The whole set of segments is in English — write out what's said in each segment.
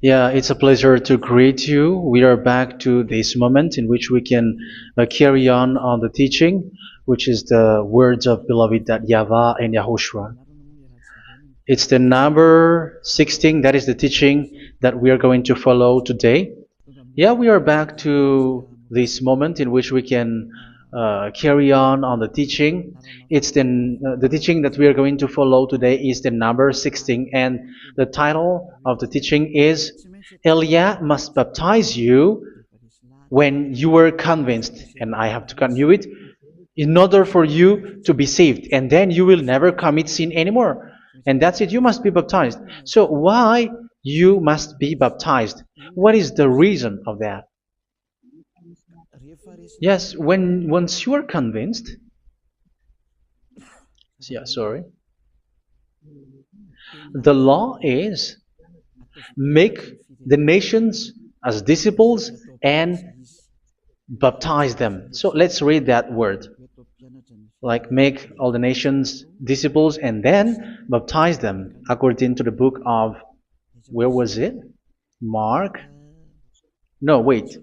Yeah, it's a pleasure to greet you. We are back to this moment in which we can carry on the teaching, which is the words of beloved that YAHVAH and YAHOSHUA. It's the number 16, that is the teaching that we are going to follow today. Yeah, we are back to this moment in which we can carry on the teaching. It's the teaching that we are going to follow today is the number 16, and the title of the teaching is Elia must baptize you when you were convinced, and I have to continue it, in order for you to be saved, and then you will never commit sin anymore. And that's it, you must be baptized. So why you must be baptized? What is the reason of that? Yes, once you are convinced, yeah, sorry, the law is make the nations as disciples and baptize them. So let's read that word. Like make all the nations disciples and then baptize them according to the book of, where was it? Mark? No, wait.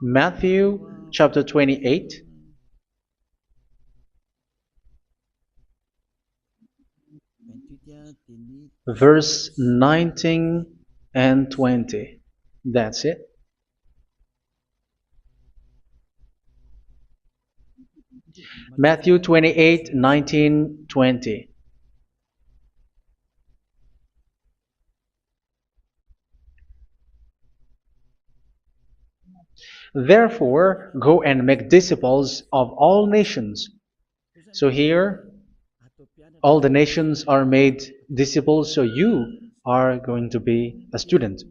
Matthew chapter 28. Verse 19 and 20. That's it. Matthew 28, 19, 20. Therefore, go and make disciples of all nations. So here, all the nations are made disciples, so you are going to be a student.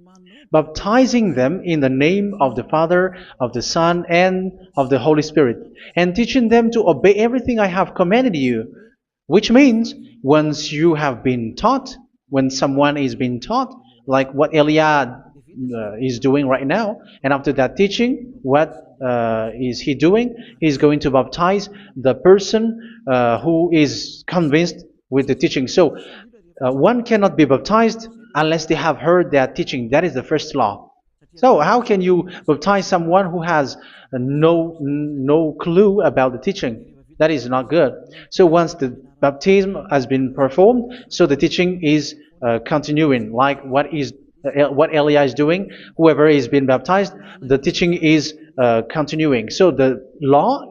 Baptizing them in the name of the Father, of the Son, and of the Holy Spirit, and teaching them to obey everything I have commanded you. Which means, once you have been taught, when someone is being taught, like what Elia is doing right now, and after that teaching, what is he doing? He's going to baptize the person who is convinced with the teaching. So one cannot be baptized unless they have heard that teaching. That is the first law. So how can you baptize someone who has no clue about the teaching? That is not good. So once the baptism has been performed, so the teaching is continuing, like what Elia is doing. Whoever is being baptized, the teaching is continuing. So the law,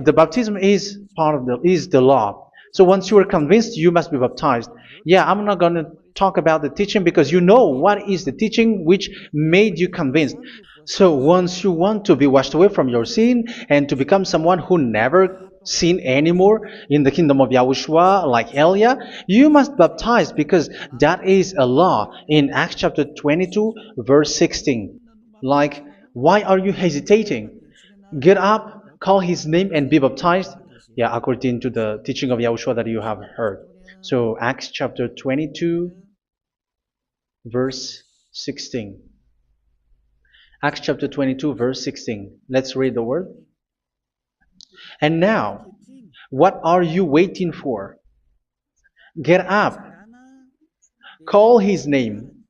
the baptism is part of the law. So once you are convinced, you must be baptized. Yeah, I'm not going to talk about the teaching because you know what is the teaching which made you convinced. So once you want to be washed away from your sin and to become someone who never sin anymore in the kingdom of Yahushua, like Elia, you must baptize because that is a law in Acts chapter 22, verse 16. Like, why are you hesitating? Get up, call his name, and be baptized. Yeah, according to the teaching of Yahushua that you have heard. So Acts chapter 22, verse 16. Acts chapter 22, verse 16. Let's read the word. And now, what are you waiting for? Get up, call his name,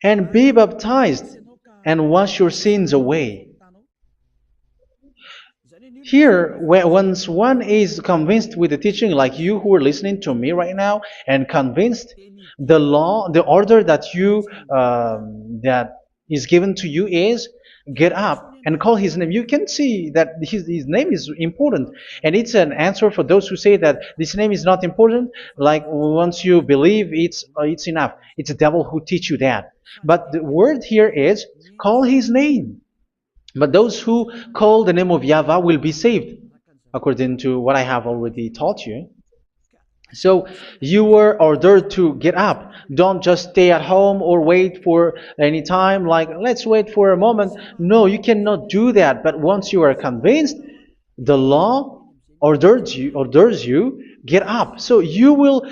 and be baptized, and wash your sins away. Here, once one is convinced with the teaching, like you who are listening to me right now, and convinced, the law, the order that that is given to you is get up and call his name. You can see that his name is important, and it's an answer for those who say that this name is not important. Like once you believe, it's enough. It's the devil who teach you that. But the word here is call his name. But those who call the name of YAHVAH will be saved, according to what I have already taught you. So you were ordered to get up. Don't just stay at home or wait for any time, like let's wait for a moment. No, you cannot do that. But once you are convinced, the law orders you get up. So you will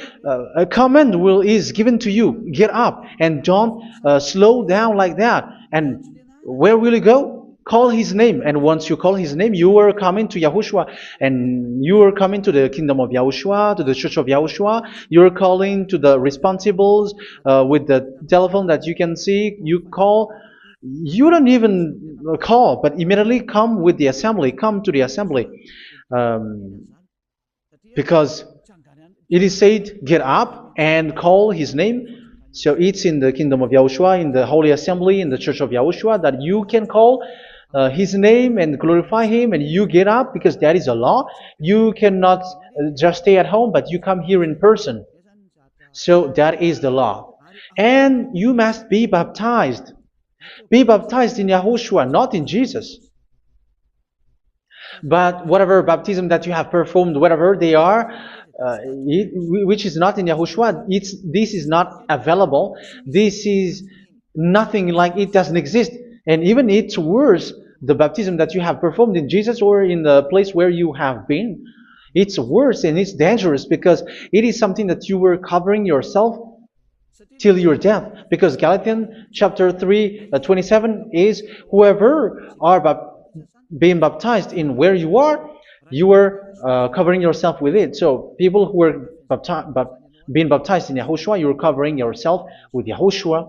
a command is given to you, get up, and don't slow down like that. And where will you go? Call his name, and once you call his name, you are coming to Yahushua, and you are coming to the kingdom of Yahushua, to the church of Yahushua. You are calling to the responsibles with the telephone that you can see. You call. You don't even call, but immediately come with the assembly. Come to the assembly, um, because it is said, "Get up and call his name." So it's in the kingdom of Yahushua, in the holy assembly, in the church of Yahushua, that you can call his name and glorify him, and you get up because that is a law. You cannot just stay at home, but you come here in person. So that is the law. And you must be baptized. Be baptized in Yahushua, not in Jesus. But whatever baptism that you have performed, whatever they are, which is not in Yahushua, this is not available. This is nothing, like it doesn't exist. And even it's worse, the baptism that you have performed in Jesus or in the place where you have been. It's worse and it's dangerous because it is something that you were covering yourself till your death. Because Galatians chapter 3, 27 is, whoever are being baptized in where you are covering yourself with it. So people who were being baptized in Yahushua, you're covering yourself with Yahushua.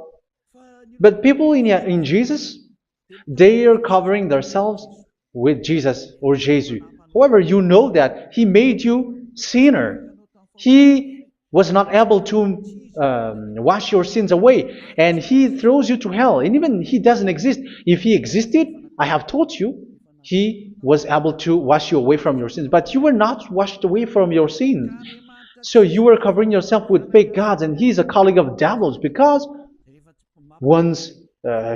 But people in Jesus, they are covering themselves with Jesus or Jesus. However, you know that He made you sinner. He was not able to wash your sins away, and He throws you to hell. And even He doesn't exist. If He existed, I have taught you, He was able to wash you away from your sins. But you were not washed away from your sins. So you were covering yourself with fake gods, and He's a colleague of devils, because once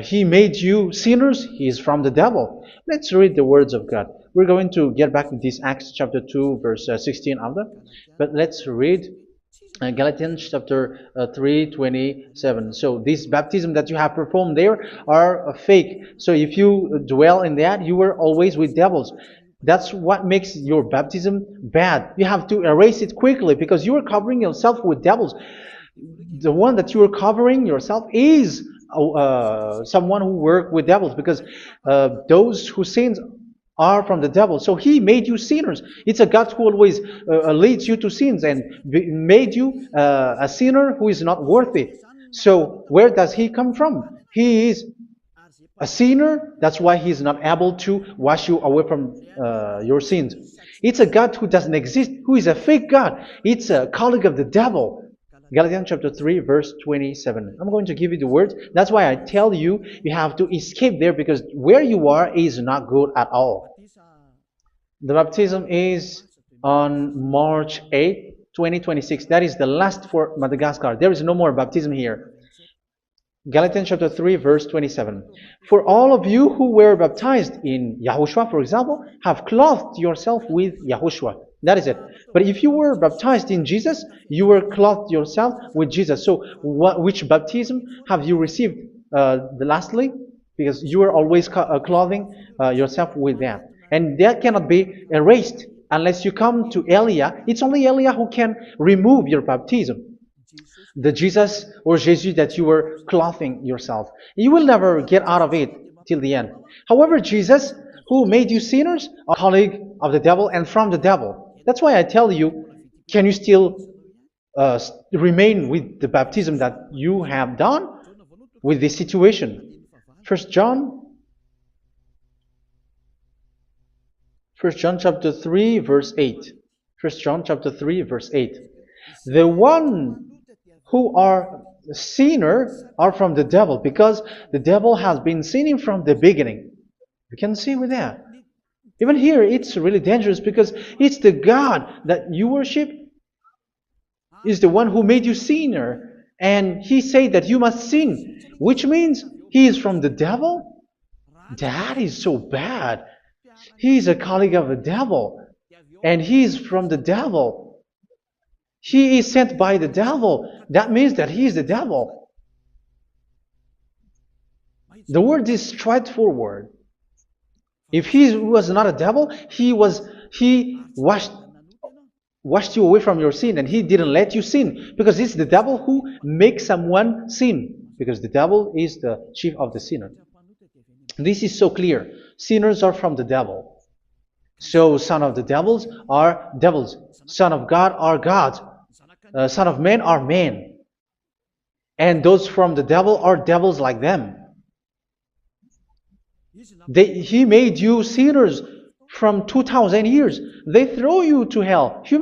He made you sinners, He is from the devil. Let's read the words of God. We're going to get back to this Acts chapter 2, verse 16 after. But let's read Galatians chapter 3, 27. So this baptism that you have performed there are fake. So if you dwell in that, you were always with devils. That's what makes your baptism bad. You have to erase it quickly because you are covering yourself with devils. The one that you are covering yourself is someone who works with devils, because those who sin are from the devil. So He made you sinners. It's a God who always leads you to sins and made you a sinner who is not worthy. So where does He come from? He is a sinner. That's why He is not able to wash you away from your sins. It's a God who doesn't exist, who is a fake God. It's a colleague of the devil. Galatians chapter 3, verse 27. I'm going to give you the words. That's why I tell you, you have to escape there, because where you are is not good at all. The baptism is on March 8, 2026. That is the last for Madagascar. There is no more baptism here. Galatians chapter 3, verse 27. For all of you who were baptized in Yahushua, for example, have clothed yourself with Yahushua. That is it. But if you were baptized in Jesus, you were clothed yourself with Jesus. So which baptism have you received lastly? Because you are always clothing yourself with that. And that cannot be erased unless you come to Elia. It's only Elia who can remove your baptism. The Jesus or Jesus that you were clothing yourself. You will never get out of it till the end. However, Jesus, who made you sinners, a colleague of the devil and from the devil. That's why I tell you, can you still remain with the baptism that you have done with this situation? 1 John chapter 3, verse 8. 1 John chapter 3, verse 8. The one who are sinner are from the devil, because the devil has been sinning from the beginning. You can see with that. Even here, it's really dangerous, because it's the God that you worship is the one who made you sinner, and He said that you must sin, which means He is from the devil. That is so bad. He is a colleague of the devil, and He is from the devil. He is sent by the devil. That means that He is the devil. The word is straightforward. If He was not a devil, He washed you away from your sin, and He didn't let you sin, because it's the devil who makes someone sin, because the devil is the chief of the sinner. This is so clear. Sinners are from the devil. So son of the devils are devils. Son of God are gods. Son of men are men. And those from the devil are devils like them. He made you sinners from 2,000 years. They throw you to hell. He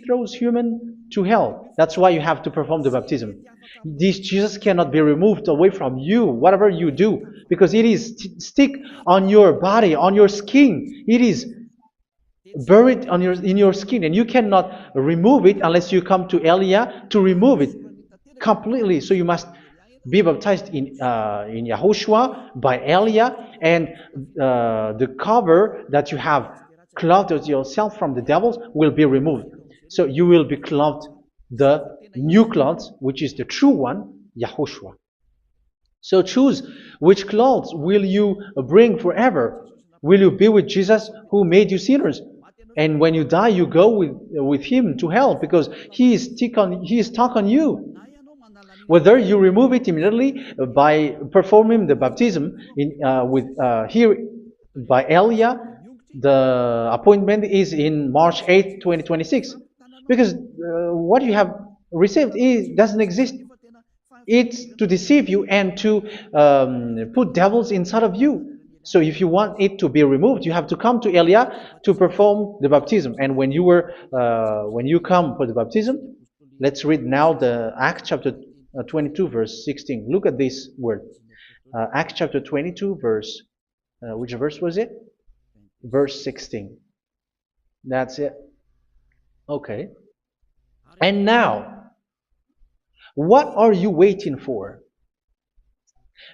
throws human to hell. That's why you have to perform the baptism. This Jesus cannot be removed away from you, whatever you do, because it is stick on your body, on your skin. It is buried in your skin, and you cannot remove it unless you come to Elia to remove it completely. So you must be baptized in YAHOSHUA by Elia, and the cover that you have clothed yourself from the devils will be removed. So you will be clothed the new clothes, which is the true one, YAHOSHUA. So choose which clothes will you bring forever. Will you be with Jesus who made you sinners? And when you die, you go with him to hell because he is stuck on you. Whether you remove it immediately by performing the baptism here by Elia, the appointment is in March 8, 2026. Because what you have received doesn't exist. It's to deceive you and to put devils inside of you. So if you want it to be removed, you have to come to Elia to perform the baptism. And when you come for the baptism, let's read now the Acts chapter 22 verse 16. Look at this word. Acts chapter 22 verse, which verse was it? Verse 16. That's it. Okay. And now, what are you waiting for?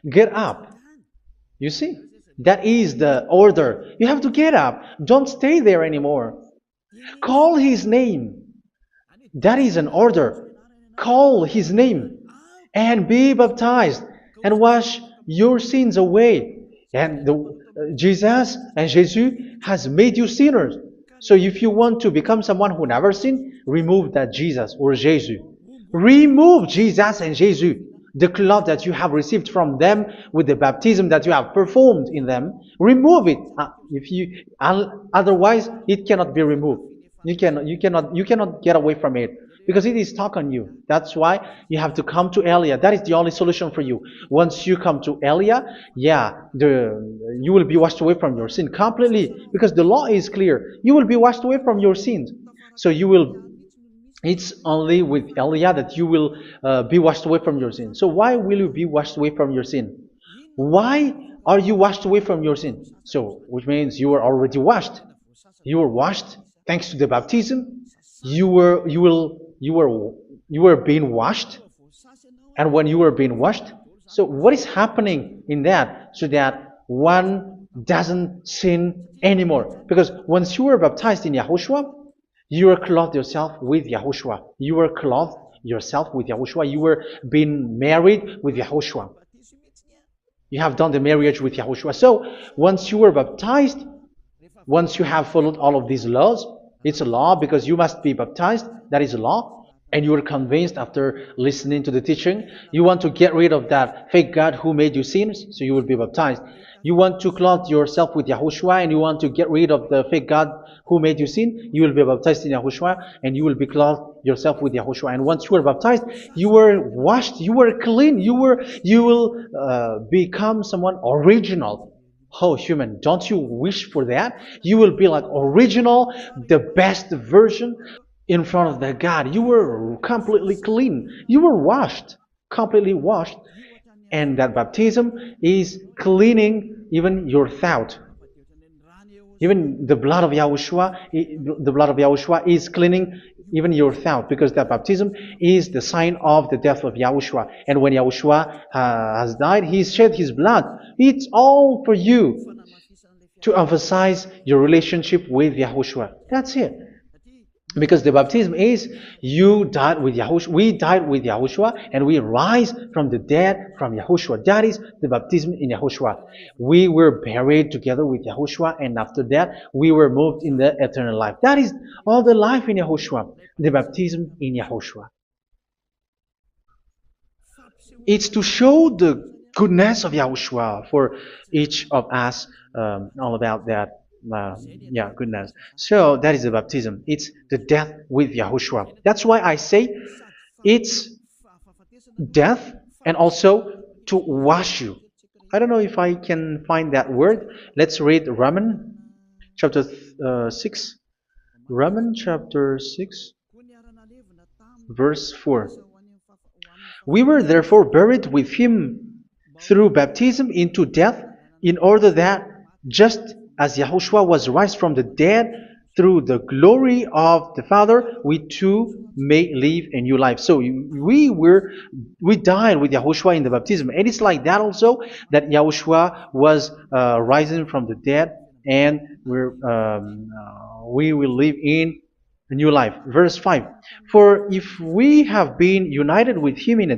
Get up. You see, that is the order. You have to get up. Don't stay there anymore. Call his name. That is an order. Call his name and be baptized and wash your sins away. And Jesus has made you sinners. So if you want to become someone who never sinned, remove that Jesus or Jesus. Remove Jesus and Jesus, the cloth that you have received from them with the baptism that you have performed in them. Remove it. Otherwise, it cannot be removed. You cannot get away from it because it is stuck on you. That's why you have to come to Elia. That is the only solution for you. Once you come to Elia, you will be washed away from your sin completely because the law is clear. You will be washed away from your sins. So it's only with Elia that you will be washed away from your sin. So why will you be washed away from your sin? Why are you washed away from your sin? So, which means you were already washed. You were washed thanks to the baptism. You were being washed, and when you were being washed, so what is happening in that? So that one doesn't sin anymore. Because once you were baptized in YAHOSHUA, you were clothed yourself with YAHOSHUA. You were clothed yourself with YAHOSHUA. You were being married with YAHOSHUA. You have done the marriage with YAHOSHUA. So once you were baptized, once you have followed all of these laws, it's a law because you must be baptized. That is a law. And you are convinced after listening to the teaching, you want to get rid of that fake God who made you sinners, so you will be baptized. You want to clothe yourself with YAHOSHUA and you want to get rid of the fake God who made you sin, you will be baptized in YAHOSHUA and you will be clothed yourself with YAHOSHUA. And once you are baptized, you were washed, you were clean, you will become someone original. Oh, human, don't you wish for that? You will be like original, the best version in front of the God. You were completely clean. You were washed, completely washed. And that baptism is cleaning even your thought. Even the blood of YAHOSHUA is cleaning even your thought, because that baptism is the sign of the death of YAHOSHUA. And when YAHOSHUA has died, he shed his blood. It's all for you to emphasize your relationship with YAHOSHUA. That's it. Because the baptism is you died with YAHOSHUA, we died with YAHOSHUA, and we rise from the dead from YAHOSHUA. That is the baptism in YAHOSHUA. We were buried together with YAHOSHUA, and after that we were moved in the eternal life. That is all the life in YAHOSHUA, the baptism in YAHOSHUA. It's to show the goodness of Yahushua for each of us, all about that. Uh, yeah, goodness. So that is the baptism. It's the death with Yahushua. That's why I say it's death and also to wash you. I don't know if I can find that word. Let's read Romans chapter 6. Romans chapter 6, verse 4. We were therefore buried with him through baptism into death, in order that, just as Yahushua was raised from the dead through the glory of the Father, we too may live a new life. So we died with Yahushua in the baptism, and it's like that also that Yahushua was rising from the dead, and we will live in a new life. Verse 5. For if we have been united with him in a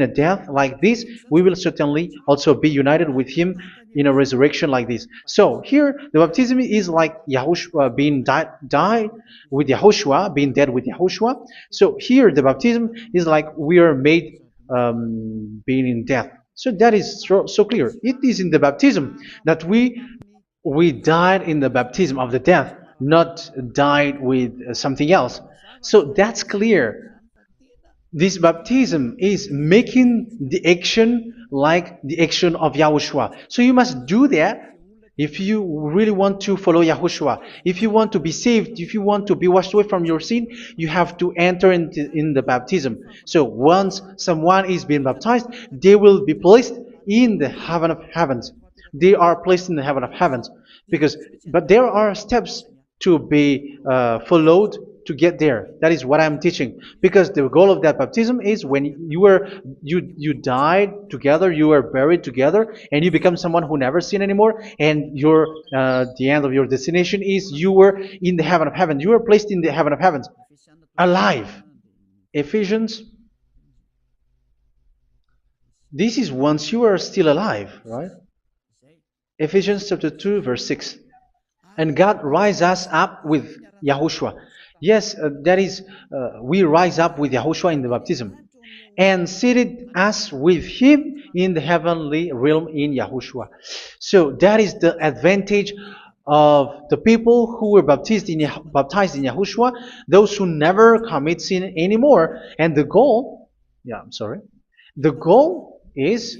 death like this, we will certainly also be united with him in a resurrection like this. So here the baptism is like Yahushua being died with Yahushua, being dead with Yahushua. So here the baptism is like we are made being in death. So that is so clear. It is in the baptism that we died in the baptism of the death, not died with something else. So that's clear. This baptism is making the action like the action of Yahushua. So you must do that if you really want to follow Yahushua. If you want to be saved, if you want to be washed away from your sin, you have to enter in the baptism. So once someone is being baptized, they will be placed in the heaven of heavens. They are placed in the heaven of heavens but there are steps to be followed to get there. That is what I'm teaching. Because the goal of that baptism is when you died together, you were buried together, and you become someone who never sin anymore. And the end of your destination is you were in the heaven of heaven. You were placed in the heaven of heavens, alive. Ephesians. This is once you are still alive, right? Ephesians chapter 2, verse 6. And God rise us up with Yahushua. Yes, that is, we rise up with Yahushua in the baptism. And seated us with him in the heavenly realm in Yahushua. So that is the advantage of the people who were baptized in Yahushua, those who never commit sin anymore. And the goal, the goal is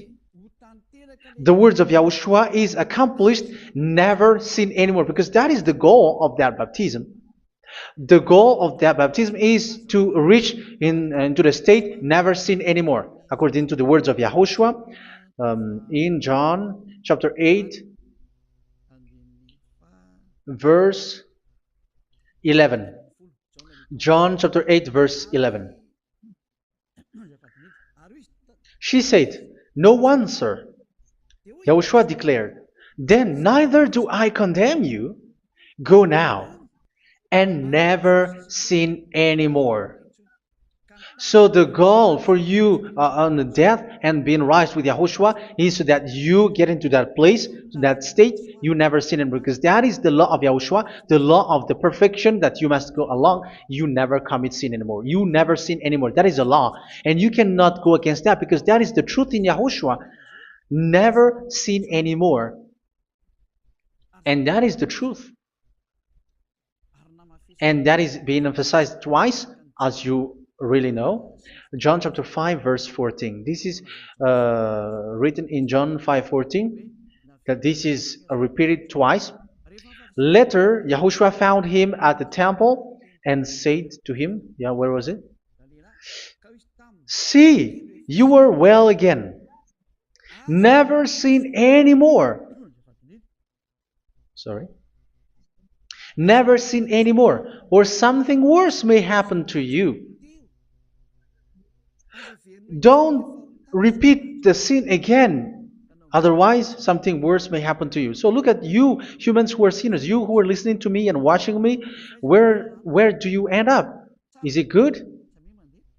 the words of Yahushua is accomplished, never sin anymore, because that is the goal of that baptism. The goal of that baptism is to reach into the state never sin anymore, according to the words of Yahushua in John chapter 8, verse 11. John chapter 8, verse 11. She said, "No one, sir." Yahushua declared, "Then neither do I condemn you. Go now and never sin anymore." So the goal for you on the death and being raised with Yahushua is so that you get into that place, to that state, you never sin anymore. Because that is the law of Yahushua, the law of the perfection that you must go along. You never commit sin anymore. You never sin anymore. That is a law. And you cannot go against that because that is the truth in Yahushua. Never sin anymore. And that is the truth. And that is being emphasized twice, as you really know. John chapter 5, verse 14. This is written in John 5:14. That this is repeated twice. Later, Yahushua found him at the temple and said to him, where was it? "See, you are well again. Never sin anymore." Sorry. Never sin anymore, or something worse may happen to you. Don't repeat the sin again. Otherwise, something worse may happen to you. So look at you, humans who are sinners, you who are listening to me and watching me. Where do you end up? Is it good?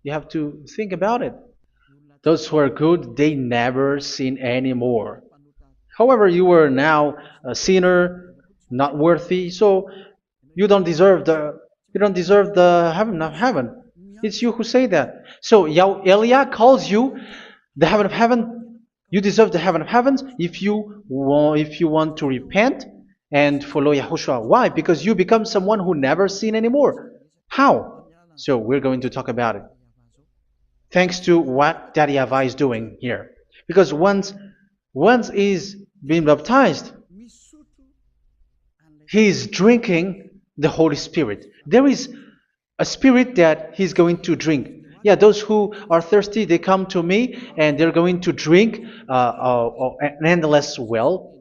You have to think about it. Those who are good, they never sin anymore. However, you are now a sinner, not worthy, so you don't deserve the heaven of heaven. It's you who say that. So Eliah calls you the heaven of heaven. You deserve the heaven of heavens if you want to repent and follow Yahushua. Why? Because you become someone who never sin anymore. How? So we're going to talk about it. Thanks to what Daddy YAHVAH is doing here. Because once he's been baptized, he is drinking the Holy Spirit. There is a spirit that he's going to drink. Yeah, those who are thirsty, they come to me and they're going to drink an endless well.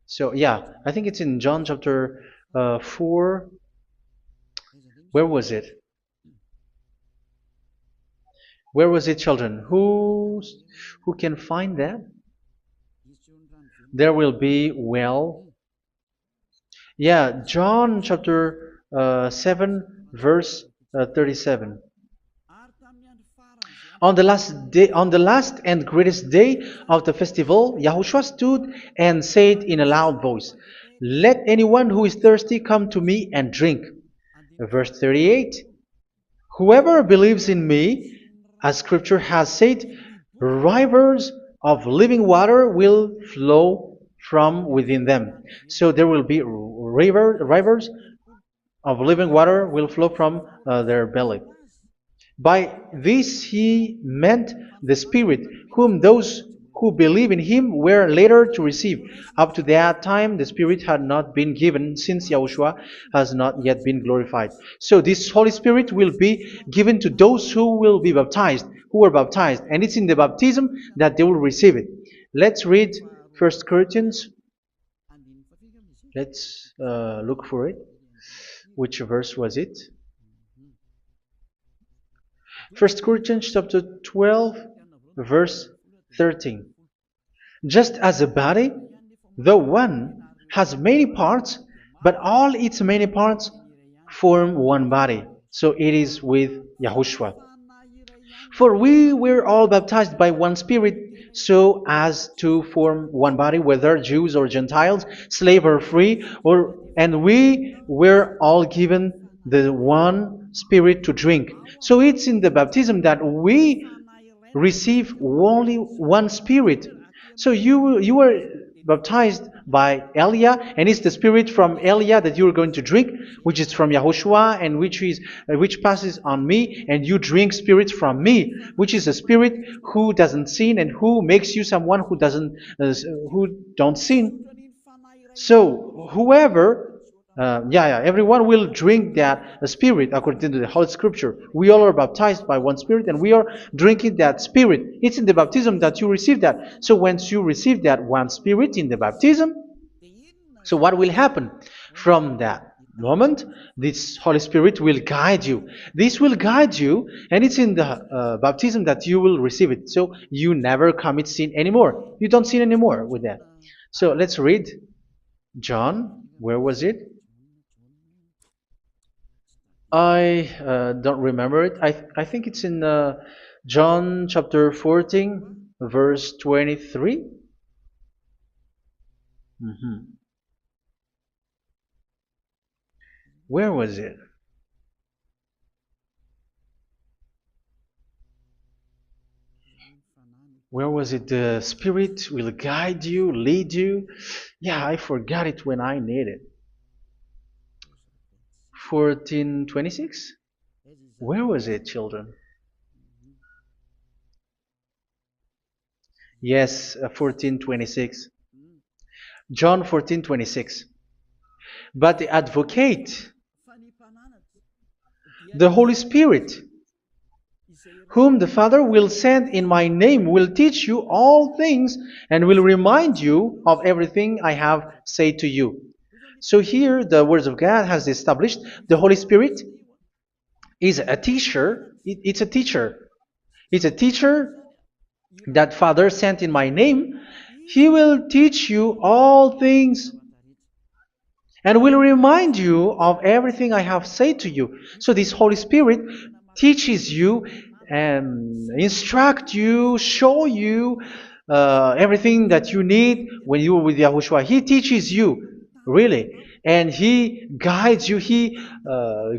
So yeah, I think it's in John chapter 4. Where was it? Where was it, children? Who can find that? There will be well. Yeah, John chapter 7, verse 37. On the last and greatest day of the festival, Yahushua stood and said in a loud voice, "Let anyone who is thirsty come to me and drink." Verse 38, "Whoever believes in me, as Scripture has said, rivers of living water will flow from within them." So there will be rivers of living water will flow from their belly. By this he meant the Spirit, whom those who believe in him were later to receive. Up to that time, the Spirit had not been given, since Yahushua has not yet been glorified. So this Holy Spirit will be given to those who will be baptized, who were baptized, and it's in the baptism that they will receive it. Let's read 1 Corinthians. Let's look for it. Which verse was it? 1 Corinthians chapter 12, verse 13. Just as a body, though one, has many parts, but all its many parts form one body. So it is with Yahushua. For we were all baptized by one Spirit, so as to form one body, whether Jews or Gentiles, slave or free, and we were all given the one Spirit to drink. So it's in the baptism that we receive only one Spirit. So you were baptized by Elia, and it's the Spirit from Elia that you are going to drink, which is from Yahushua, and which passes on me, and you drink Spirit from me, which is a Spirit who doesn't sin and who makes you someone who don't sin. So whoever everyone will drink that Spirit according to the Holy Scripture. We all are baptized by one Spirit, and we are drinking that Spirit. It's in the baptism that you receive that. So once you receive that one Spirit in the baptism, so what will happen? From that moment, this Holy Spirit will guide you. This will guide you, and it's in the baptism that you will receive it. So you never commit sin anymore. You don't sin anymore with that. So let's read John. Where was it? I don't remember it. I think it's in John chapter 14, verse 23. Where was it? Where was it? The Spirit will guide you, lead you. Yeah, I forgot it when I need it. 14:26? Where was it, children? Yes, 14:26. John 14:26. But the Advocate, the Holy Spirit, whom the Father will send in my name, will teach you all things and will remind you of everything I have said to you. So here the words of God has established the Holy Spirit is a teacher. It's a teacher. It's a teacher that Father sent in my name. He will teach you all things and will remind you of everything I have said to you. So this Holy Spirit teaches you and instruct you, show you everything that you need when you are with Yahushua. He teaches you, really. And He guides you. He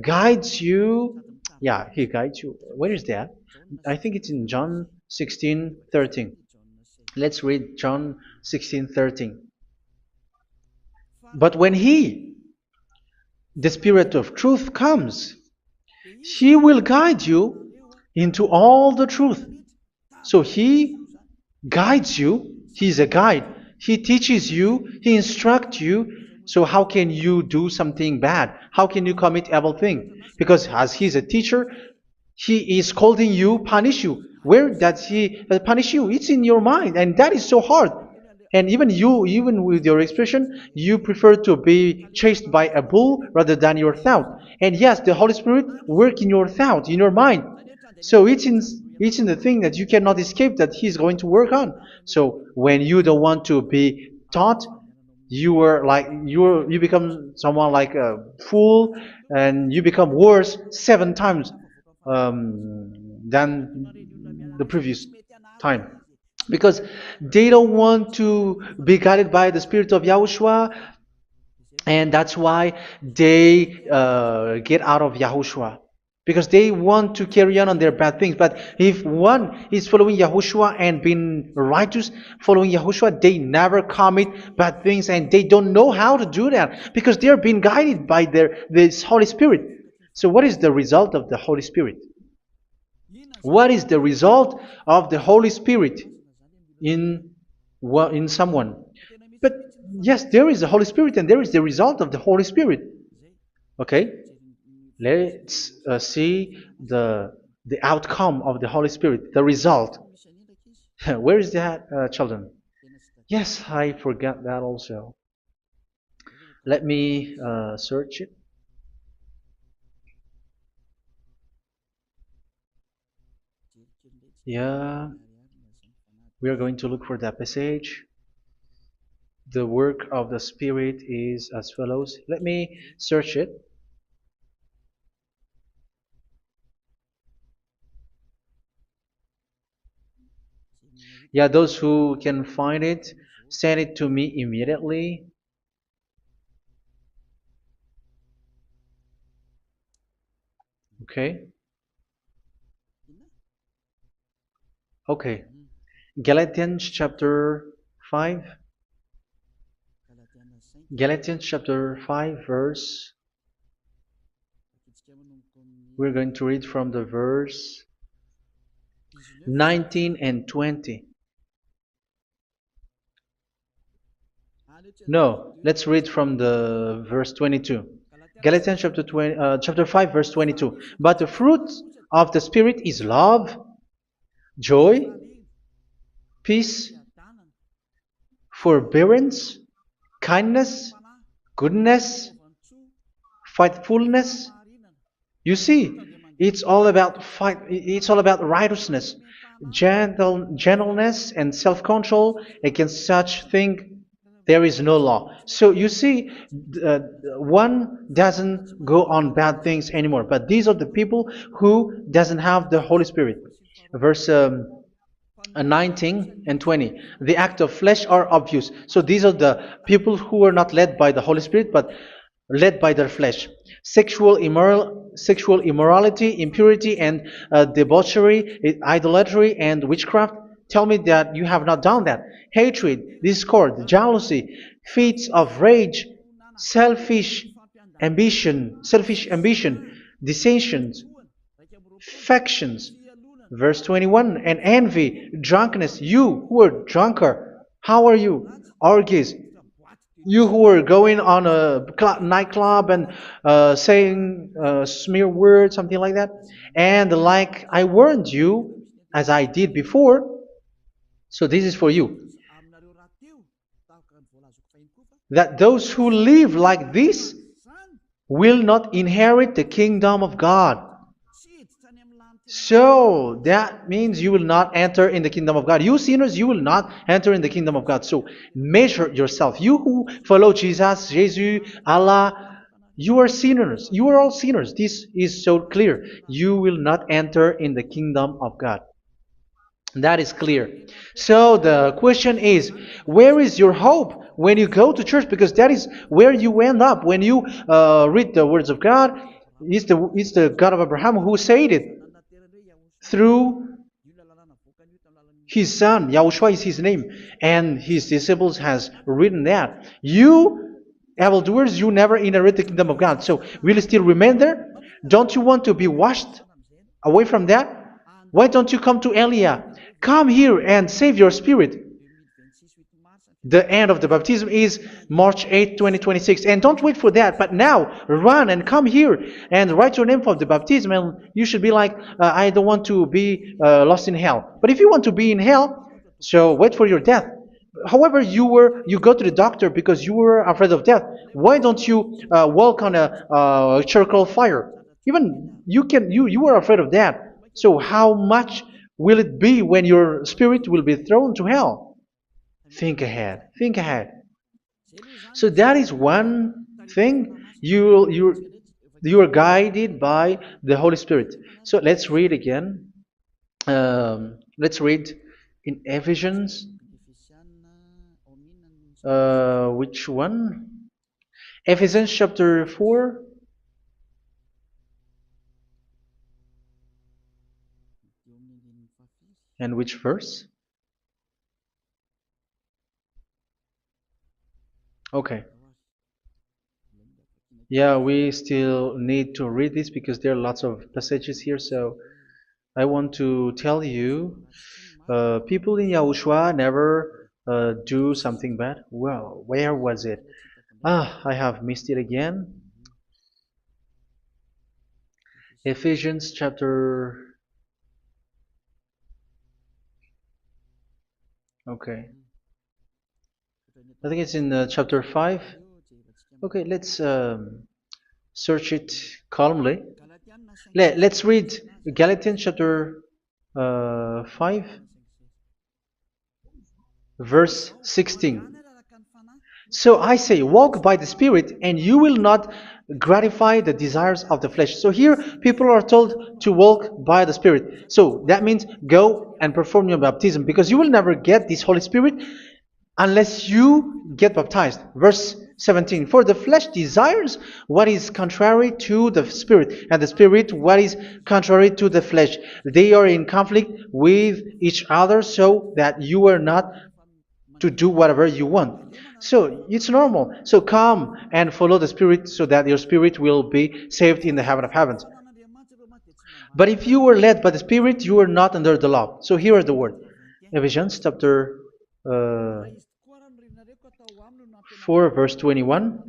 guides you. Yeah, He guides you. Where is that? I think it's in John 16:13. Let's read John 16:13. But when He, the Spirit of truth, comes, He will guide you into all the truth. So He guides you. He's a guide. He teaches you. He instructs you. So how can you do something bad? How can you commit evil thing? Because as He's a teacher, He is scolding you, punish you. Where does He punish you? It's in your mind, and that is so hard. And even you, even with your expression, you prefer to be chased by a bull rather than your thought. And yes, the Holy Spirit work in your thought, in your mind. So it's in the thing that you cannot escape that He's going to work on. So when you don't want to be taught, you become someone like a fool, and you become worse 7 times than the previous time, because they don't want to be guided by the Spirit of Yahushua, and that's why they get out of Yahushua, because they want to carry on their bad things. But if one is following Yahushua and being righteous, following Yahushua, they never commit bad things, and they don't know how to do that because they are being guided by this Holy Spirit. So what is the result of the Holy Spirit? What is the result of the Holy Spirit in in someone? But yes, there is the Holy Spirit, and there is the result of the Holy Spirit. Okay, let's see the outcome of the Holy Spirit, the result. Where is that, children? Yes, I forgot that also. Let me search it. Yeah, we are going to look for that passage. The work of the Spirit is as follows. Let me search it. Yeah, those who can find it, send it to me immediately. Okay. Okay. Galatians chapter 5. Galatians chapter 5 verse. We're going to read from the verse 19 and 20. No, let's read from the verse 22. Galatians chapter 5 verse 22. But the fruit of the Spirit is love, joy, peace, forbearance, kindness, goodness, faithfulness. You see, it's all about fight. It's all about righteousness, gentleness, and self-control. Against such thing, there is no law. So you see, uh, one doesn't go on bad things anymore. But these are the people who doesn't have the Holy Spirit. Verse 19 and 20. The act of flesh are obvious. So these are the people who are not led by the Holy Spirit, but led by their flesh. Sexual immorality, impurity, and debauchery, idolatry, and witchcraft. Tell me that you have not done that. Hatred, discord, jealousy, fits of rage, selfish ambition, dissensions, factions. Verse 21, and envy, drunkenness. You who are drunkard, how are you? Orgies. You who are going on a nightclub and saying smear words, something like that. And like I warned you, as I did before, so this is for you, that those who live like this will not inherit the kingdom of God. So that means you will not enter in the kingdom of God. You sinners, you will not enter in the kingdom of God. So measure yourself. You who follow Jesus, Allah, you are sinners. You are all sinners. This is so clear. You will not enter in the kingdom of God. That is clear. So the question is, where is your hope when you go to church? Because that is where you end up. When you read the words of God, it's the God of Abraham who said it through His son, Yahushua is his name, and his disciples has written that. You evildoers, you never inherit the kingdom of God. So will you still remain there? Don't you want to be washed away from that? Why don't you come to Elia? Come here and save your spirit. The end of the baptism is March 8th, 2026. And don't wait for that, but now run and come here and write your name for the baptism. And you should be like, I don't want to be lost in hell. But if you want to be in hell, so wait for your death. However, you go to the doctor because you were afraid of death. Why don't you walk on a charcoal fire? Even you were afraid of that. So how much will it be when your spirit will be thrown to hell? Think ahead. Think ahead. So that is one thing. You are guided by the Holy Spirit. So let's read again. Let's read in Ephesians. Which one? Ephesians chapter 4. And which verse? Okay. Yeah, we still need to read this because there are lots of passages here. So I want to tell you, people in Yahushua never do something bad. Well, where was it? I have missed it again. Ephesians chapter. Okay. I think it's in chapter 5. Okay, let's search it calmly. Let's read Galatians chapter 5, verse 16. So I say, walk by the Spirit, and you will not gratify the desires of the flesh. So here, people are told to walk by the Spirit. So that means go and perform your baptism, because you will never get this Holy Spirit unless you get baptized. Verse 17. For the flesh desires what is contrary to the Spirit, and the Spirit what is contrary to the flesh. They are in conflict with each other, so that you are not to do whatever you want. So it's normal. So come and follow the Spirit so that your spirit will be saved in the heaven of heavens. But if you were led by the Spirit, you are not under the law. So here are the word. Ephesians chapter 4 verse 21.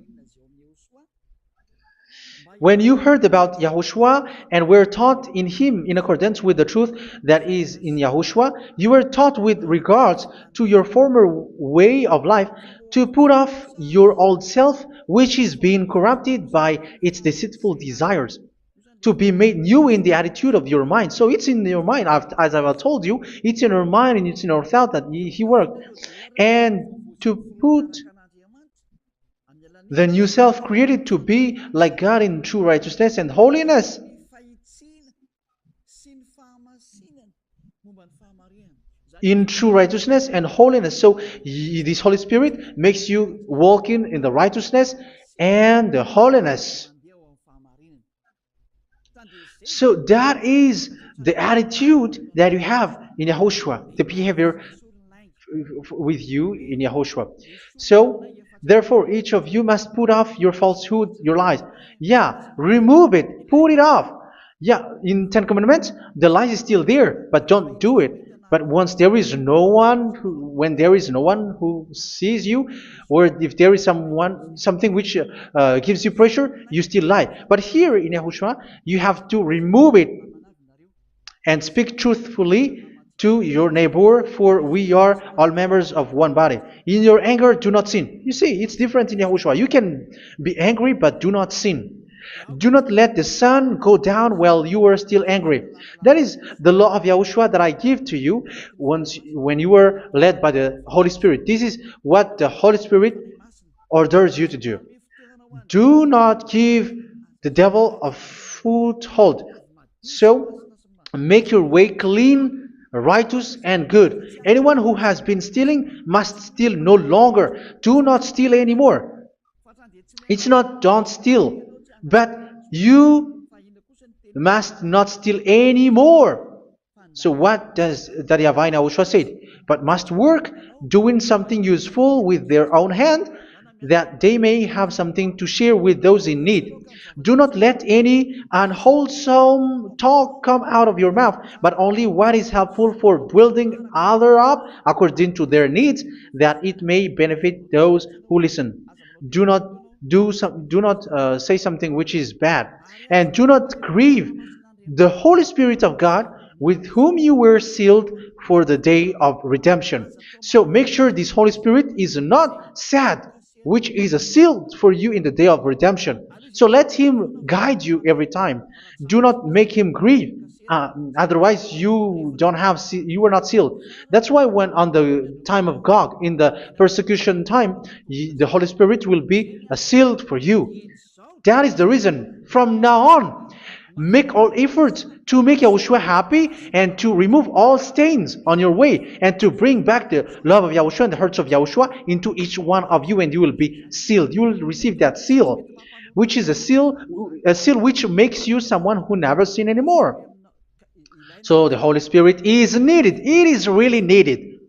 When you heard about Yahushua and were taught in him in accordance with the truth that is in Yahushua, you were taught with regards to your former way of life to put off your old self, which is being corrupted by its deceitful desires, to be made new in the attitude of your mind. So it's in your mind, as I've told you, it's in your mind and it's in your thought that he worked. And to put the new self created to be like God in true righteousness and holiness. In true righteousness and holiness. So this Holy Spirit makes you walking in the righteousness and the holiness. So that is the attitude that you have in Yahushua, the behavior with you in Yahushua. So therefore, each of you must put off your falsehood, your lies. Yeah, remove it, put it off. Yeah, in Ten Commandments, the lies is still there, but don't do it. But once there is no one, when there is no one who sees you, or if there is something which gives you pressure, you still lie. But here in Yahushua, you have to remove it and speak truthfully to your neighbor, for we are all members of one body. In your anger, do not sin. You see, it's different in Yahushua. You can be angry, but do not sin. Do not let the sun go down while you are still angry. That is the law of Yahushua that I give to you when you are led by the Holy Spirit. This is what the Holy Spirit orders you to do. Do not give the devil a foothold. So, make your way clean, righteous, and good. Anyone who has been stealing must steal no longer. Do not steal anymore. It's not don't steal, but you must not steal anymore. So what does the YAHVAH YAHOSHUA say? But must work doing something useful with their own hand, that they may have something to share with those in need. Do not let any unwholesome talk come out of your mouth, but only what is helpful for building other up according to their needs, that it may benefit those who listen. Do not do not say something which is bad, and do not grieve the Holy Spirit of God, with whom you were sealed for the day of redemption. So make sure this Holy Spirit is not sad, which is a seal for you in the day of redemption. So let Him guide you every time. Do not make Him grieve. Otherwise, you are not sealed. That's why when on the time of God, in the persecution time, the Holy Spirit will be a sealed for you. That is the reason. From now on, make all efforts to make Yahushua happy and to remove all stains on your way and to bring back the love of Yahushua and the hearts of Yahushua into each one of you, and you will be sealed. You will receive that seal, which is a seal which makes you someone who never sin anymore. So the Holy Spirit is needed. It is really needed.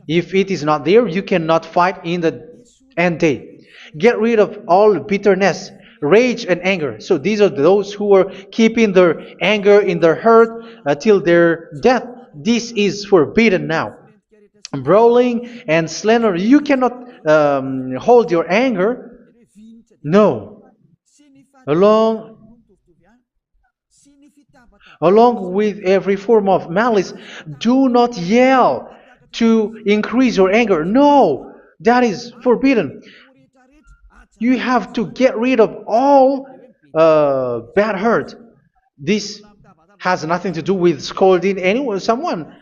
If it is not there, you cannot fight in the end day. Get rid of all bitterness, rage, and anger. So these are those who are keeping their anger in their heart till their death. This is forbidden now. Brawling and slander. You cannot hold your anger. No. Along Along with every form of malice, do not yell to increase your anger. No, that is forbidden. You have to get rid of all bad hurt. This has nothing to do with scolding anyone, someone.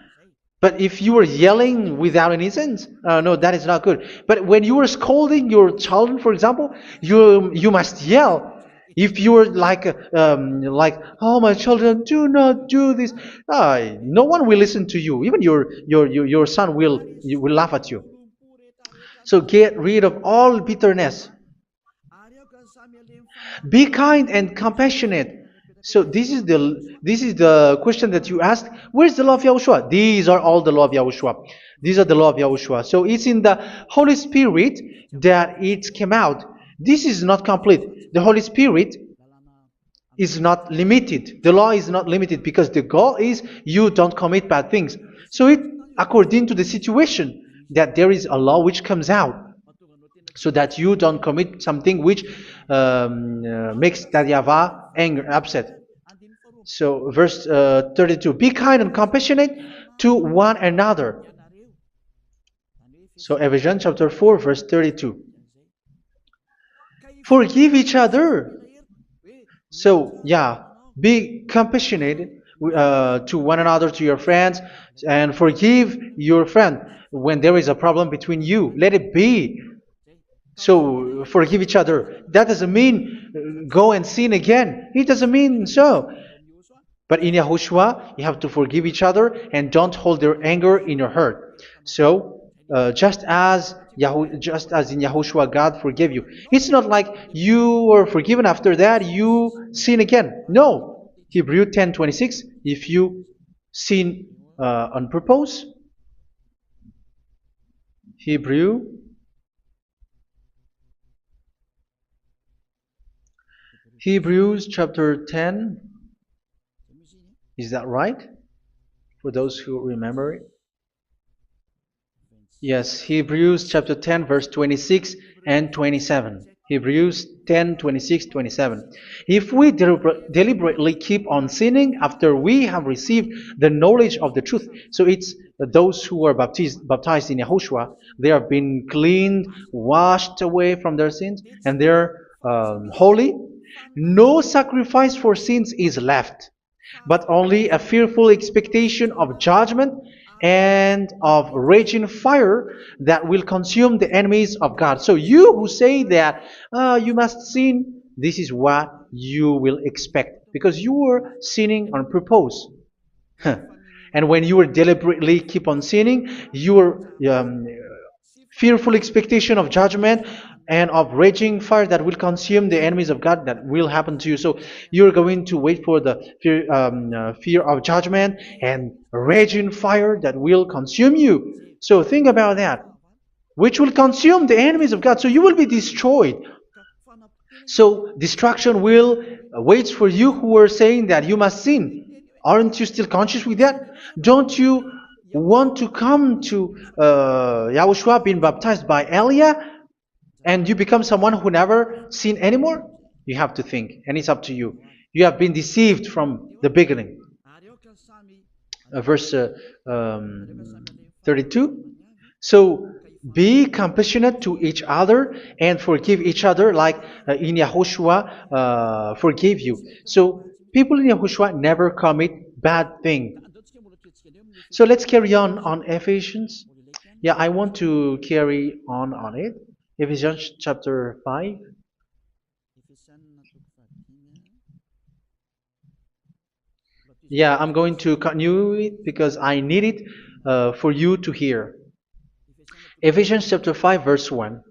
But if you are yelling without any sense, no, that is not good. But when you are scolding your children, for example, you must yell. If you are like, oh my children, do not do this, no one will listen to you. Even your son will laugh at you. So get rid of all bitterness. Be kind and compassionate. So this is the question that you asked. Where's the law of Yahushua? These are all the law of Yahushua. These are the law of Yahushua. So it's in the Holy Spirit that it came out. This is not complete. The Holy Spirit is not limited. The law is not limited because the goal is you don't commit bad things. So it according to the situation that there is a law which comes out, so that you don't commit something which makes that YAHVAH angry, upset. So verse 32, be kind and compassionate to one another. So Ephesians chapter 4 verse 32. Forgive each other. So yeah, be compassionate to one another, to your friends, and forgive your friend when there is a problem between you. Let it be. So forgive each other. That doesn't mean go and sin again. It doesn't mean so. But in Yahushua, you have to forgive each other and don't hold their anger in your heart. So just as in Yahushua, God forgave you. It's not like you were forgiven after that you sin again. No. Hebrew 10:26. If you sin on purpose, Hebrews chapter 10. Is that right? For those who remember it? Yes, Hebrews chapter 10 verse 26 and 27. Hebrews 10, 26, 27. If we deliberately keep on sinning after we have received the knowledge of the truth, so it's those who are baptized in Yahushua, they have been cleaned, washed away from their sins, and they're holy. No sacrifice for sins is left, but only a fearful expectation of judgment and of raging fire that will consume the enemies of God. So you who say that you must sin, this is what you will expect, because you were sinning on purpose. And when you were deliberately keep on sinning, you were fearful expectation of judgment and of raging fire that will consume the enemies of God that will happen to you. So you're going to wait for the fear of judgment and raging fire that will consume you. So think about that, which will consume the enemies of God. So you will be destroyed. So destruction will wait for you who are saying that you must sin. Aren't you still conscious with that? Don't you want to come to Yahushua being baptized by Elia and you become someone who never sinned anymore? You have to think, and it's up to you. You have been deceived from the beginning. Verse 32. So be compassionate to each other and forgive each other like in Yahushua forgave you. So people in Yahushua never commit bad thing. So let's carry on Ephesians. Yeah, I want to carry on it. Ephesians chapter 5. Yeah, I'm going to continue it because I need it for you to hear. Ephesians chapter 5 verse 1.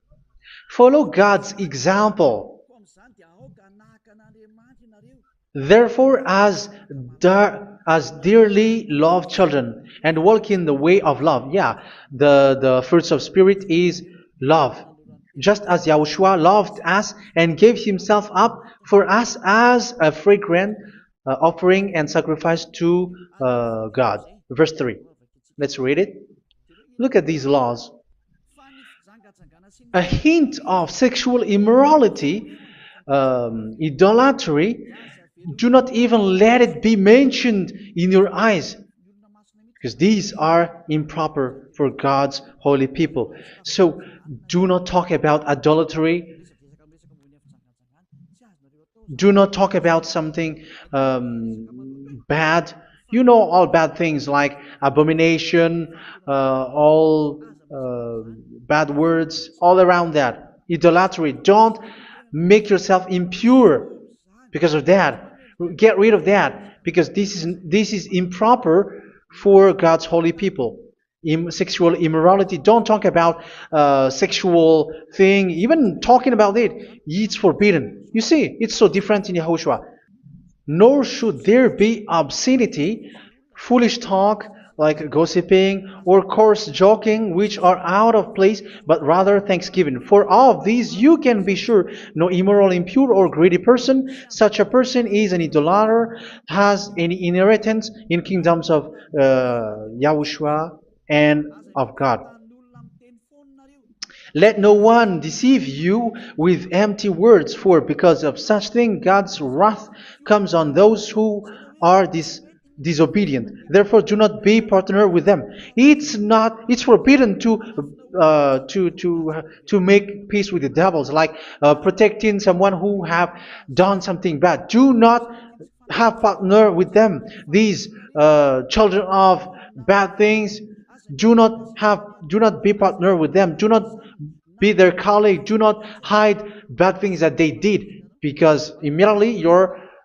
Follow God's example. Therefore, as dearly loved children, and walk in the way of love. Yeah, the fruits of spirit is love. Just as Yahushua loved us and gave himself up for us as a fragrant offering and sacrifice to God. Verse 3. Let's read it. Look at these laws. A hint of sexual immorality, idolatry, do not even let it be mentioned in your eyes, because these are improper for God's holy people. So do not talk about idolatry. Do not talk about something bad. You know all bad things like abomination, all bad words, all around that. Idolatry. Don't make yourself impure because of that. Get rid of that because this is improper for God's holy people. Sexual immorality. Don't talk about sexual thing. Even talking about it, it's forbidden. You see, it's so different in Yahushua. Nor should there be obscenity, foolish talk like gossiping or coarse joking, which are out of place, but rather thanksgiving. For of these you can be sure: no immoral, impure, or greedy person, such a person is an idolater, has any inheritance in kingdoms of Yahushua and of God. Let no one deceive you with empty words, for because of such thing God's wrath comes on those who are disobedient. Therefore, do not be partner with them. It's forbidden to make peace with the devils, like protecting someone who have done something bad. Do not have partner with them. These children of bad things, do not be partner with them. Do not be their colleague. Do not hide bad things that they did, because immediately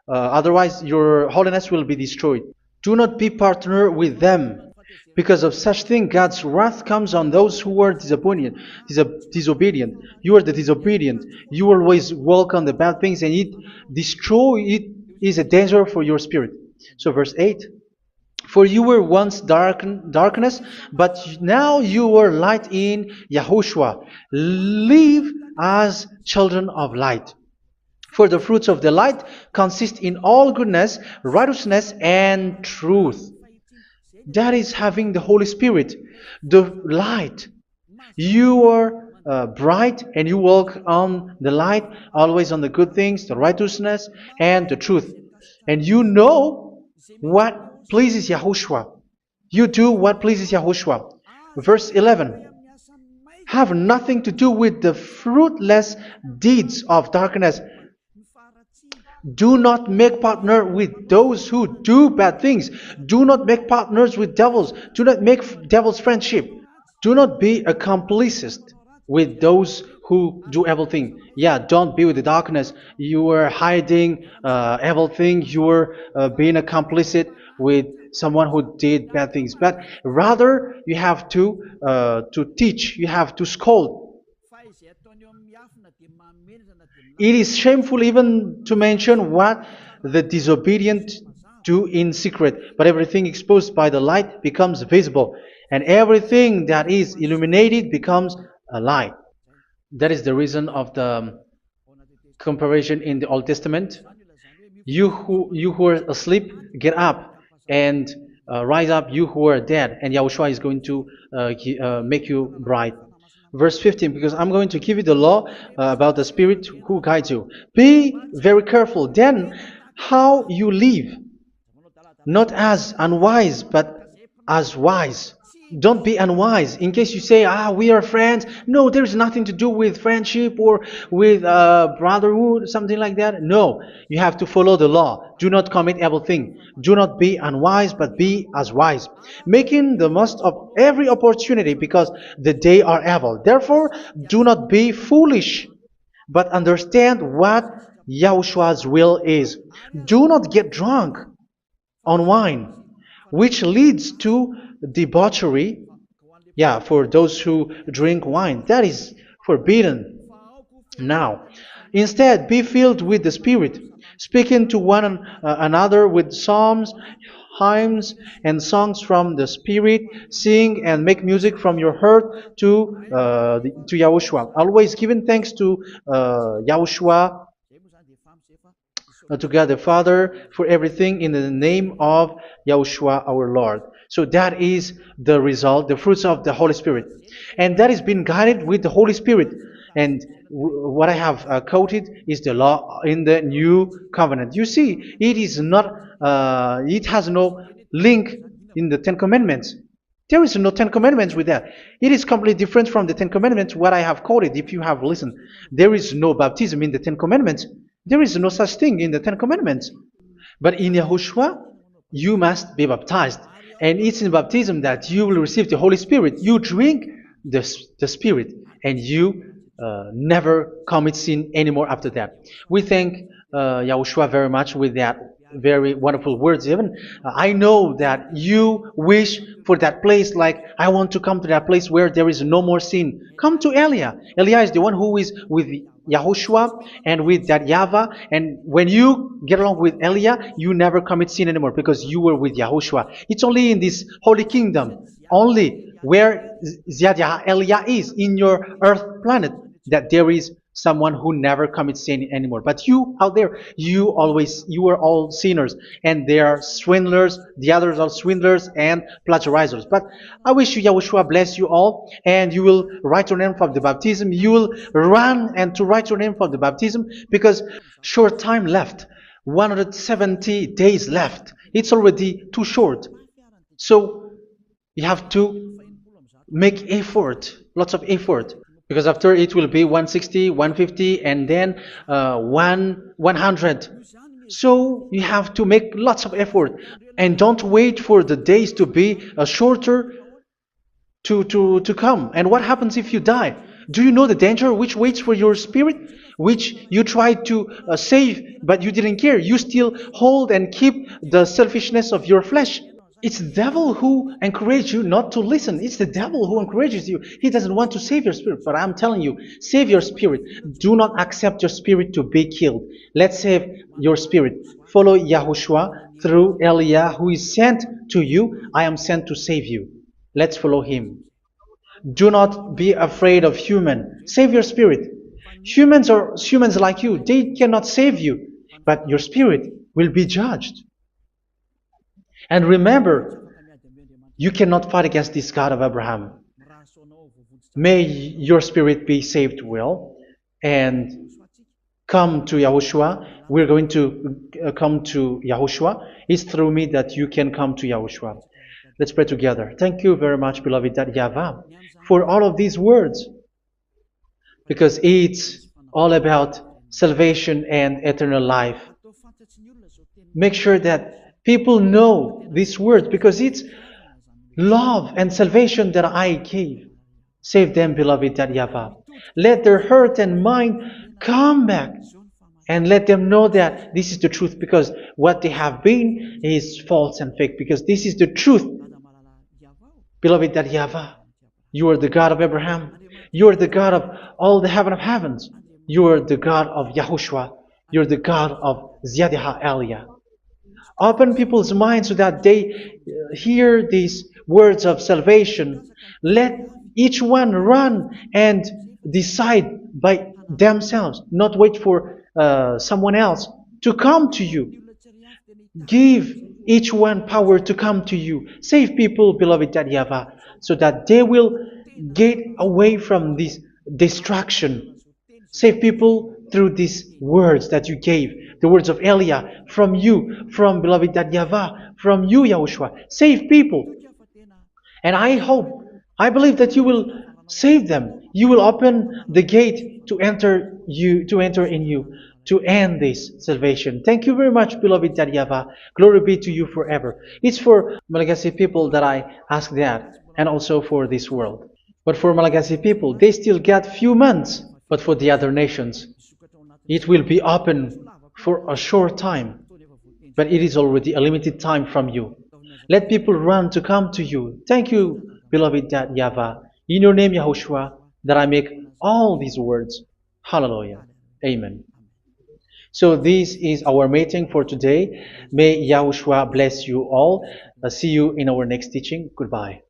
otherwise your holiness will be destroyed. Do not be partner with them. Because of such thing, God's wrath comes on those who are disobedient. You are the disobedient. You always walk on the bad things, and it is a danger for your spirit. So verse 8. For you were once darkness, but now you are light in Yahushua. Live as children of light. For the fruits of the light consist in all goodness, righteousness, and truth. That is having the Holy Spirit, the light. You are bright and you walk on the light, always on the good things, the righteousness, and the truth. And you know what pleases Yahushua. You do what pleases Yahushua. Verse 11. Have nothing to do with the fruitless deeds of darkness. Do not make partner with those who do bad things. Do not make partners with devils. Do not make devils friendship. Do not be accomplices with those who do evil thing. Yeah, don't be with the darkness. You are hiding evil thing. You are being complicit with someone who did bad things, but rather you have to teach, you have to scold. It is shameful even to mention what the disobedient do in secret, but everything exposed by the light becomes visible, and everything that is illuminated becomes a light. That is the reason of the comparison in the Old Testament. You who are asleep, get up and rise up, you who are dead, and Yahushua is going to make you bright. Verse 15, because I'm going to give you the law about the Spirit who guides you. Be very careful then how you live, not as unwise, but as wise. Don't be unwise. In case you say, we are friends. No, there's nothing to do with friendship or with brotherhood, something like that. No, you have to follow the law. Do not commit evil thing. Do not be unwise, but be as wise, making the most of every opportunity, because the day are evil. Therefore, do not be foolish, but understand what Yahushua's will is. Do not get drunk on wine, which leads to debauchery. Yeah, for those who drink wine, that is forbidden now. Instead, be filled with the Spirit, speaking to one another with psalms, hymns, and songs from the Spirit. Sing and make music from your heart to Yahushua. Always giving thanks to Yahushua, to God the Father, for everything in the name of Yahushua our Lord. So that is the result, the fruits of the Holy Spirit. And that is being guided with the Holy Spirit. And what I have quoted is the law in the new covenant. You see, it is not, it has no link in the Ten Commandments. There is no Ten Commandments with that. It is completely different from the Ten Commandments, what I have quoted, if you have listened. There is no baptism in the Ten Commandments. There is no such thing in the Ten Commandments. But in Yahushua, you must be baptized. And it's in baptism that you will receive the Holy Spirit. You drink the Spirit, and you never commit sin anymore after that. We thank Yahushua very much with that very wonderful words. Even I know that you wish for that place, like I want to come to that place where there is no more sin. Come to Elia. Elia is the one who is with Yahushua and with that YAHVAH, and when you get along with Elia, you never commit sin anymore because you were with Yahushua. It's only in this holy kingdom, only where Ziad Elia is, in your earth planet, that there is someone who never commits sin anymore. But you out there, you are all sinners, and they are swindlers. The others are swindlers and plagiarizers. But I wish you, Yahushua, bless you all, and you will write your name for the baptism. You will run and to write your name for the baptism, because short time left, 170 days left. It's already too short. So you have to make effort, lots of effort. Because after it will be 160, 150, and then 100. So you have to make lots of effort. And don't wait for the days to be shorter to come. And what happens if you die? Do you know the danger which waits for your spirit? Which you tried to save, but you didn't care. You still hold and keep the selfishness of your flesh. It's the devil who encourages you not to listen. It's the devil who encourages you. He doesn't want to save your spirit. But I'm telling you, save your spirit. Do not accept your spirit to be killed. Let's save your spirit. Follow Yahushua through Elia, who is sent to you. I am sent to save you. Let's follow him. Do not be afraid of human. Save your spirit. Humans are humans like you. They cannot save you. But your spirit will be judged. And remember, you cannot fight against this God of Abraham. May your spirit be saved well and come to Yahushua. We're going to come to Yahushua. It's through me that you can come to Yahushua. Let's pray together. Thank you very much, beloved YAHVAH, for all of these words, because it's all about salvation and eternal life. Make sure that people know these words, because it's love and salvation that I gave. Save them, beloved YAHVAH. Let their heart and mind come back And let them know that this is the truth, because what they have been is false and fake, because this is the truth. Beloved, that YAHVAH, you are the God of Abraham. You are the God of all the heaven of heavens. You are the God of YAHOSHUA. You are the God of Ziyadiha Aliyah. Open people's minds so that they hear these words of salvation. Let each one run and decide by themselves, not wait for someone else to come to you. Give each one power to come to you. Save people, beloved YAHVAH, so that they will get away from this distraction. Save people through these words that you gave, the words of Elia, from you, from beloved YAHVAH, from you, Yahushua. Save people. And I believe that you will save them. You will open the gate to enter in you, to end this salvation. Thank you very much, beloved YAHVAH. Glory be to you forever. It's for Malagasy people that I ask that, and also for this world. But for Malagasy people, they still get few months. But for the other nations, it will be open for a short time. But it is already a limited time from you. Let people run to come to you. Thank you, beloved YAHVAH. In your name, Yahushua, that I make all these words. Hallelujah. Amen. So this is our meeting for today. May Yahushua bless you all. See you in our next teaching. Goodbye.